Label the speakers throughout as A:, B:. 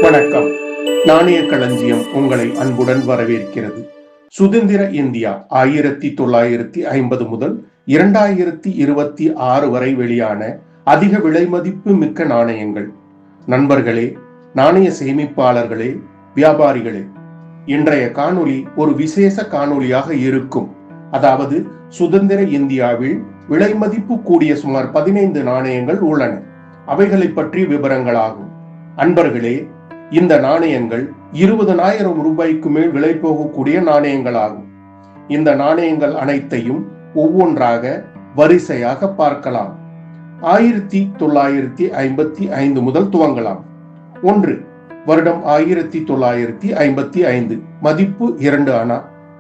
A: வணக்கம். நாணய களஞ்சியம் உங்களை அன்புடன் வரவேற்கிறது. சுதந்திர இந்தியா 1950 முதல் 2026 வரை வெளியான அதிக விலை மதிப்பு மிக்க நாணயங்கள். நண்பர்களே, நாணய சேமிப்பாளர்களே, வியாபாரிகளே, இன்றைய காணொளி ஒரு விசேஷ காணொளியாக இருக்கும். அதாவது, சுதந்திர இந்தியாவில் விலை மதிப்பு கூடிய சுமார் 15 நாணயங்கள் உள்ளன. அவைகளை பற்றி விவரங்களாகும். அன்பர்களே, இந்த நாணயங்கள் 20,000 ரூபாய்க்கு மேல் விலை போகக்கூடிய நாணயங்கள் ஆகும். இந்த நாணயங்கள் அனைத்தையும் ஒவ்வொன்றாக வரிசையாக பார்க்கலாம். 1955 முதல் துவங்கலாம். 1. வருடம் 1955. மதிப்பு 2 அணா.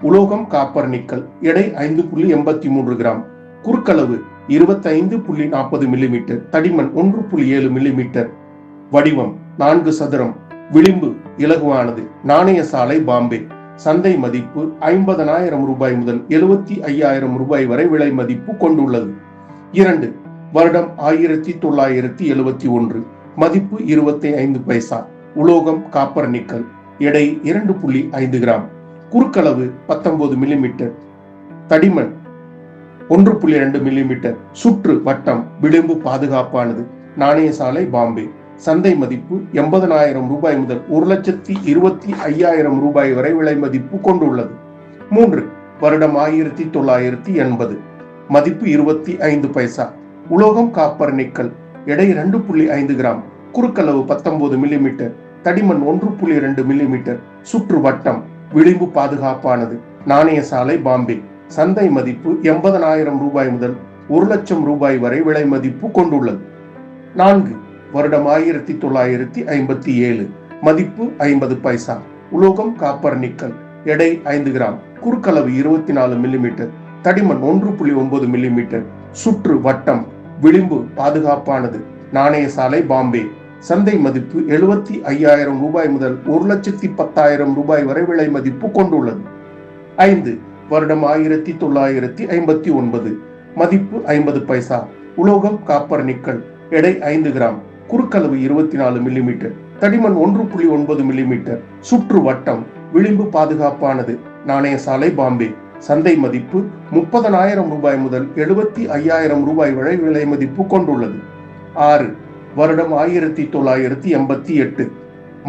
A: உலோகம் காப்பர் நிக்கல். எடை 5.83 கிராம். குறுக்களவு 25.40 மில்லிமீட்டர். தடிமன் 1.7 மில்லிமீட்டர். வடிவம் 4 சதுரம். விளிம்பு இலகுவானது. நாணய சாலை, பாம்பே. சந்தை மதிப்பு 50,000 ரூபாய் முதல் 75,000 ரூபாய் வரை விலை மதிப்பு கொண்டுள்ளது. 2. வருடம் 1971. மதிப்பு 25 பைசா. உலோகம் காப்பர் நிக்கல். எடை 2.5 கிராம். குறுக்களவு 19 மில்லிமீட்டர். தடிமன் 1.2 மில்லிமீட்டர். சுற்று வட்டம். விளிம்பு பாதுகாப்பானது. நாணய சாலை, பாம்பே. சந்தை மதிப்பு 80,000 ரூபாய் முதல் 1,25,000 ரூபாய் வரை விலை மதிப்பு கொண்டுள்ளது. 3. வருடம் 1980. மதிப்பு 25 பைசா. உலோகம் காப்பர் நிக்கல். எடை 2.5 கிராம். குறுக்களவு 19 மில்லிமீட்டர். தடிமன் 1.2 மில்லிமீட்டர். சுற்று வட்டம். விளிம்பு பாதுகாப்பானது. நாணய சாலை, பாம்பே. சந்தை மதிப்பு 80,000 ரூபாய் முதல் 1,00,000 ரூபாய் வரை விலை மதிப்பு கொண்டுள்ளது. 4. வருடம் 1957. மதிப்பு 50 பைசா. உலோகம் காப்பர் நிக்கல். எடை 5 கிராம். குறுக்களவு 24 மில்லிமீட்டர். தடிமன் 1.9 மில்லிமீட்டர். சுற்று வட்டம். விளிம்பு பாதுகாப்பானது. நாணய சாலை, பாம்பே. சந்தை மதிப்பு 75,000 ரூபாய் முதல் 1,10,000 ரூபாய் வரை விலை மதிப்பு கொண்டுள்ளது. 5. வருடம் 1959. மதிப்பு 50 பைசா. உலோகம் காப்பர் நிக்கல். எடை 5 கிராம். குறுக்களவு 24 மில்லிமீட்டர். தடிமன் 1.9 மில்லிமீட்டர். சுற்று வட்டம். விளிம்பு பாதுகாப்பானது. நாணய சாலை, பாம்பே. சந்தை மதிப்பு 30,000 ரூபாய் முதல் 75,000 ரூபாய் வரை விலை மதிப்பு கொண்டுள்ளது. 6. வருடம் 1988.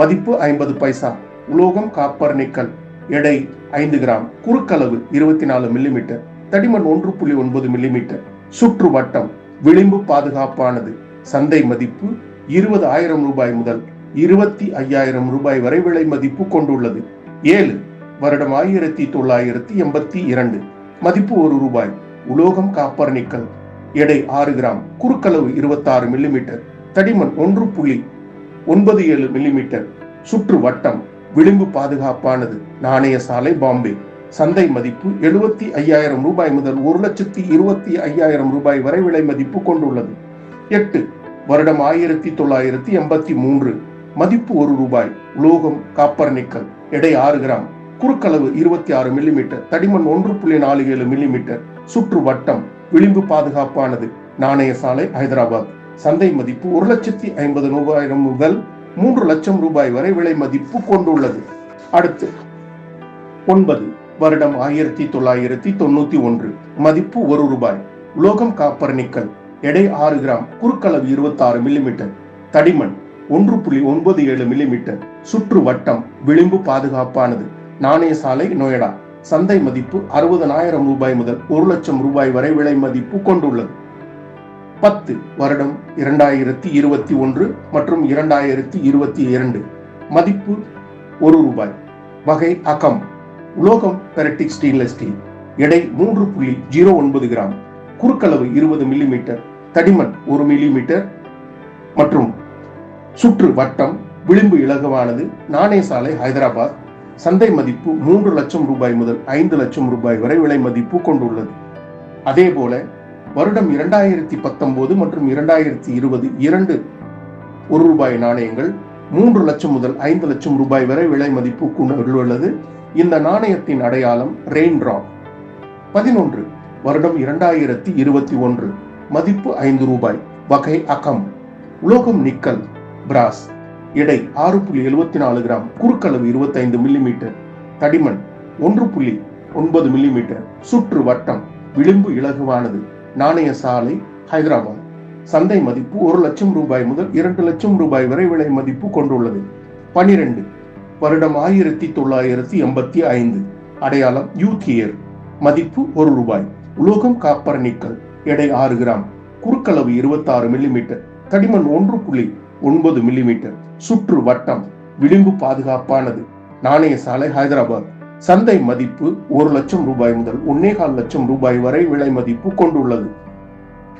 A: மதிப்பு 50 பைசா. உலோகம் காப்பர் நிக்கல். எடை 5 கிராம். குறுக்களவு 24 மில்லிமீட்டர். தடிமன் 1.9 மில்லிமீட்டர். சுற்று வட்டம். விளிம்பு பாதுகாப்பானது. சந்தை மதிப்பு 20,000 ரூபாய் முதல் 25,000 ரூபாய் வரை விலை மதிப்பு கொண்டுள்ளது. 7. வருடம் 1982. மதிப்பு 1 ரூபாய். உலோகம் காப்பர் நிக்கல். எடை 6 கிராம். குறுக்களவு 26 மில்லிமீட்டர். தடிமன் 1.97 மில்லிமீட்டர். சுற்று வட்டம். விளிம்பு பாதுகாப்பானது. நாணய சாலை, பாம்பே. சந்தை மதிப்பு 75,000 ரூபாய் முதல் 1,25,000 ரூபாய் வரை விலை மதிப்பு கொண்டுள்ளது. 8. வருடம் 1983. மதிப்பு 1 ரூபாய். உலோகம் காப்பர் நிக்கல். எடை 6 கிராம். குறுக்களவு 26 மில்லிமீட்டர். தடிமன் 1.47 மில்லிமீட்டர். சுற்று வட்டம். விளிம்பு பாதுகாப்பானது. நாணய சாலை, ஹைதராபாத். சந்தை மதிப்பு 1,50,000 முதல் 3,00,000 ரூபாய் வரை விலை மதிப்பு கொண்டுள்ளது. அடுத்து 9. வருடம் 1991. மதிப்பு 1 ரூபாய். உலோகம் காப்பர் நிக்கல். எடை 6 கிராம். குறுக்களவு 26 மில்லிமீட்டர். தடிமன் 1.97 மில்லிமீட்டர். சுற்று வட்டம். விளிம்பு பாதுகாப்பானது. நாணய சாலை, நொய்டா. சந்தை மதிப்பு 60,000 ரூபாய் முதல் 1,00,000 ரூபாய் வரை விலை மதிப்பு கொண்டுள்ளது. 10. வருடம் 2021 மற்றும் 2022. மதிப்பு 1 ரூபாய். வகை அகம். உலோகம் பெரட்டிக் ஸ்டெயின்லெஸ் ஸ்டீல். எடை 3.09 கிராம். குறுக்களவு 20 மில்லிமீட்டர். தடிமன் 1 மில்லிமீட்டர் மற்றும் சுற்று வட்டம். விளிம்பு இலகுவானது. நாணய சாலை, ஹைதராபாத். சந்தை மதிப்பு 3,00,000 ரூபாய் முதல் 5,00,000 ரூபாய் வரை விலை மதிப்பு கொண்டுள்ளது. அதே போல வருடம் 2019 மற்றும் 2020 2 1 ரூபாய் நாணயங்கள் 3,00,000 முதல் 5,00,000 ரூபாய் வரை விலை மதிப்பு கொண்டுள்ளது. இந்த நாணயத்தின் அடையாளம் ரெயின் டிராப். 11. வருடம் 2021. மதிப்பு 5 ரூபாய். வகை அகம். உலோகம் நிக்கல், பிராஸ். எடை 6.74 கிராம், குறுக்களவு 25 மில்லிமீட்டர், தடிமன் 1.9 மில்லிமீட்டர், சுற்று வட்டம், விளிம்பு இலகுவானது. நாணய சாலை, ஹைதராபாத். சந்தை மதிப்பு 1 லட்சம் ரூபாய் முதல் 2 லட்சம் ரூபாய் வரை விலை மதிப்பு கொண்டுள்ளது. 12 வருடம் 1985. அடையாளம் யூத் இயர். மதிப்பு 1 ரூபாய். உலோகம் காப்பர் நிக்கல். எடை 6 கிராம், குறுக்களவு 26 மில்லிமீட்டர், தடிமன் 1.9 மில்லிமீட்டர், சுற்று வட்டம், விளிம்பு பாதுகாப்பானது. நாணய சாலை, ஹைதராபாத். சந்தை மதிப்பு 1 லட்சம் ரூபாய் முதல் 1.25 லட்சம் ரூபாய் வரை விலை மதிப்பு கொண்டுள்ளது.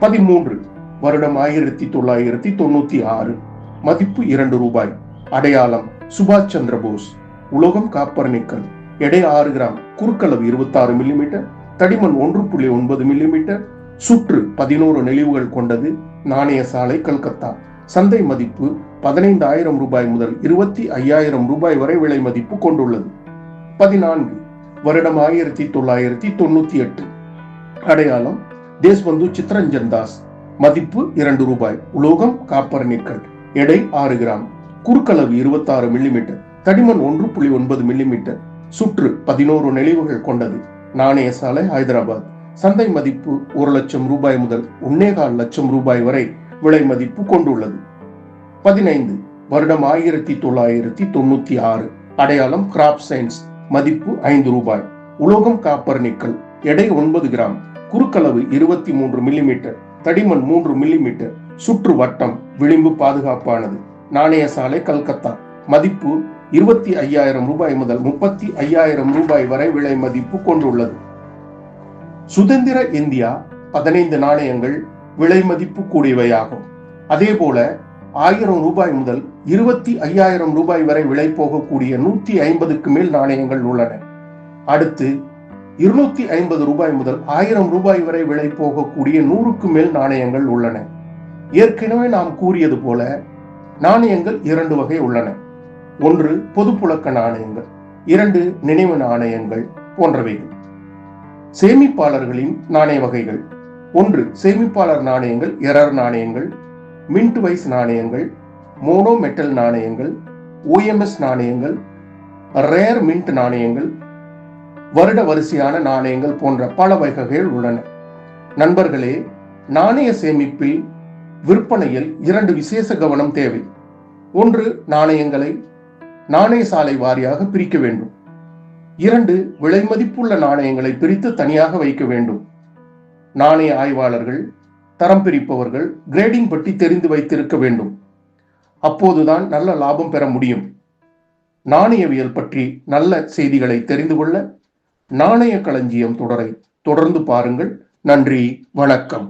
A: 13 வருடம் 1996. மதிப்பு 2 ரூபாய். அடையாளம் சுபாஷ் சந்திர போஸ். உலோகம் காப்பர் நிக்கல். எடை 6 கிராம், குறுக்களவு 26 மில்லிமீட்டர், தடிமன் 1.9 மில்லிமீட்டர், சுற்று 11 நெளிவுகள் கொண்டது. நாணய சாலை, கல்கத்தா. சந்தை மதிப்பு 15,000 ரூபாய் முதல் 25,000 ரூபாய் வரை விலை மதிப்பு கொண்டுள்ளது. 14 வருடம் 1998. அடையாளம் தேஷ்பந்து சித்ரஞ்சன் தாஸ். மதிப்பு 2 ரூபாய். உலோகம் காப்பர் நிக்கல். எடை 6 கிராம், குறுக்களவு 26 மில்லிமீட்டர், தடிமன் 1.9 மில்லிமீட்டர், சுற்று 11 நெளிவுகள் கொண்டது. நாணய சாலை, ஹைதராபாத். சந்தை மதிப்பு 1 லட்சம் ரூபாய் முதல் 1.25 லட்சம் ரூபாய் வரை விலை மதிப்பு கொண்டுள்ளது. 15 வருடம் 1996. அடையாளம் கிராப் சயின்ஸ். மதிப்பு 5 ரூபாய். உலோகம் காப்பர் நிக்கல். எடை 9 கிராம், குறுக்களவு 23 மில்லிமீட்டர், தடிமன் 3 மில்லிமீட்டர், சுற்று வட்டம், விளிம்பு பாதுகாப்பானது. நாணய சாலை, கல்கத்தா. மதிப்பு 25,000 ரூபாய் முதல் 35,000 ரூபாய் வரை விலை மதிப்பு கொண்டுள்ளது. சுதந்திர இந்தியா 15 நாணயங்கள் விலை மதிப்பு கூடியவையாகும். அதே போல 1000 ரூபாய் முதல் 25,000 ரூபாய் வரை விலை போகக்கூடிய 150க்கு மேல் நாணயங்கள் உள்ளன. அடுத்து 250 ரூபாய் முதல் 1000 ரூபாய் வரை விலை போகக்கூடிய 100க்கு மேல் நாணயங்கள் உள்ளன. ஏற்கனவே நாம் கூறியது போல நாணயங்கள் 2 வகை உள்ளன. ஒன்று பொதுப்புழக்க நாணயங்கள், 2 நினைவு நாணயங்கள் போன்றவைகள். சேமிப்பாளர்களின் நாணய வகைகள்: 1 சேமிப்பாளர் நாணயங்கள், எரர் நாணயங்கள், மின்ட் வைஸ் நாணயங்கள், மோனோ மெட்டல் நாணயங்கள், OMS நாணயங்கள், ரேர் மின்ட் நாணயங்கள், வருட வரிசையான நாணயங்கள் போன்ற பல வகைகள் உள்ளன. நண்பர்களே, நாணய சேமிப்பில் விற்பனையில் 2 விசேஷ கவனம் தேவை. 1 நாணயங்களை நாணய சாலை வாரியாக பிரிக்க வேண்டும். 2 விலை மதிப்புள்ள நாணயங்களை பிரித்து தனியாக வைக்க வேண்டும். நாணய ஆய்வாளர்கள், தரம் பிரிப்பவர்கள் கிரேடிங் பற்றி தெரிந்து வைத்திருக்க வேண்டும். அப்போதுதான் நல்ல லாபம் பெற முடியும். நாணயவியல் பற்றி நல்ல செய்திகளை தெரிந்து கொள்ள நாணய களஞ்சியம் தொடரை தொடர்ந்து பாருங்கள். நன்றி, வணக்கம்.